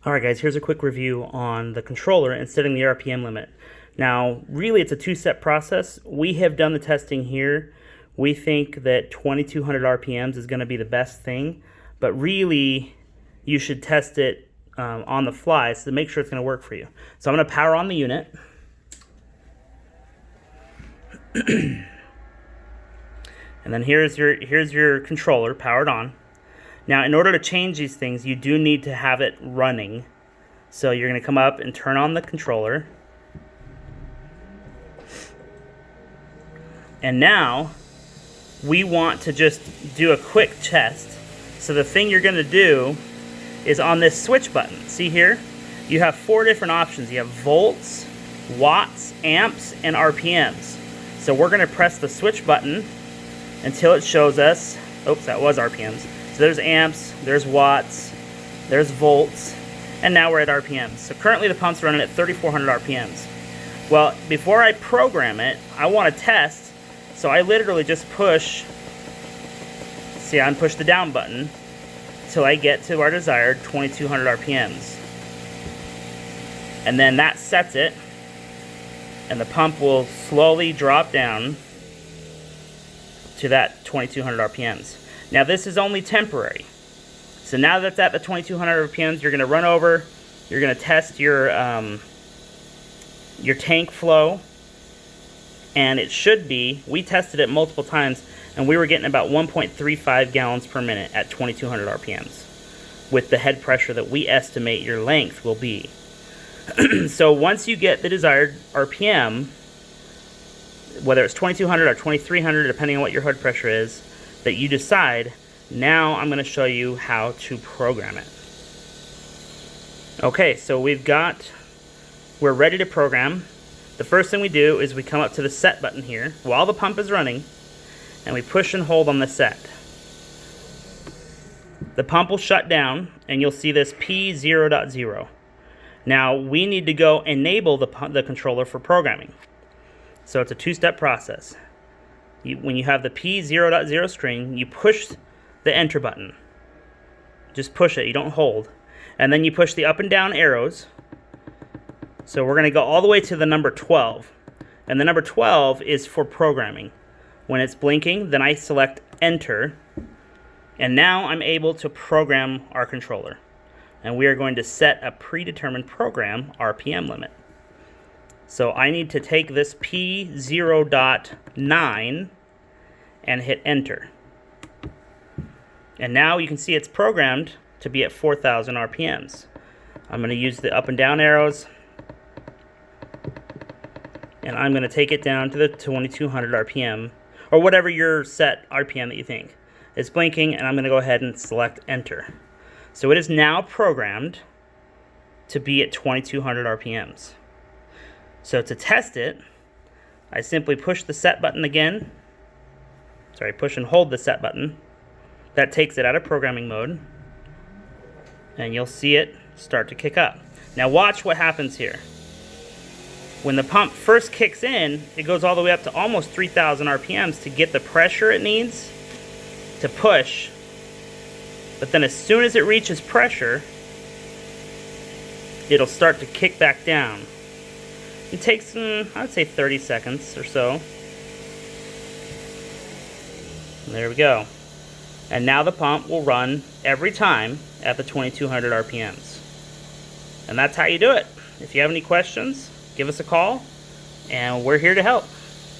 Alright guys, here's a quick review on the controller and setting the RPM limit. Now, really it's a two-step process. We have done the testing here. We think that 2200 RPMs is going to be the best thing, but really you should test it on the fly to make sure it's going to work for you. So I'm going to power on the unit. And then here's your controller powered on. Now, in order to change these things, you do need to have it running. So you're going to come up and turn on the controller. And now, we want to just do a quick test. So the thing you're going to do is on this switch button. See here? You have 4 different options. You have volts, watts, amps, and RPMs. So we're going to press the switch button until it shows us, oops, that was RPMs. So there's amps, there's watts, there's volts, and now we're at RPMs. So currently the pump's running at 3,400 RPMs. Well, before I program it, I want to test, so I literally just push, see, I push the down button till I get to our desired 2,200 RPMs. And then that sets it, and the pump will slowly drop down to that 2,200 RPMs. Now this is only temporary. So now that's at the 2,200 RPMs, you're going to run over, you're going to test your tank flow, and it should be, we tested it multiple times, and we were getting about 1.35 gallons per minute at 2,200 RPMs with the head pressure that we estimate your length will be. So once you get the desired RPM, whether it's 2,200 or 2,300, depending on what your head pressure is, that you decide, now I'm going to show you how to program it. Okay, so we're ready to program. The first thing we do is we come up to the set button here while the pump is running, and we push and hold on the set. The pump will shut down, and you'll see this P0.0. Now we need to go enable the controller for programming. So it's a two-step process. When you have the P0.0 string, you push the enter button. Just push it, you don't hold. And then you push the up and down arrows. So we're going to go all the way to the number 12. And the number 12 is for programming. When it's blinking, then I select enter. And now I'm able to program our controller. And we are going to set a predetermined program RPM limit. So I need to take this P0.9 and hit enter. And now you can see it's programmed to be at 4,000 RPMs. I'm going to use the up and down arrows, and I'm going to take it down to the 2,200 RPM, or whatever your set RPM that you think. It's blinking, and I'm going to go ahead and select enter. So it is now programmed to be at 2,200 RPMs. So to test it, I simply push the set button again. Sorry, push and hold the set button. That takes it out of programming mode. And you'll see it start to kick up. Now watch what happens here. When the pump first kicks in, it goes all the way up to almost 3,000 RPMs to get the pressure it needs to push. But then as soon as it reaches pressure, it'll start to kick back down. It takes, I would say, 30 seconds or so. And there we go. And now the pump will run every time at the 2,200 RPMs. And that's how you do it. If you have any questions, give us a call, and we're here to help.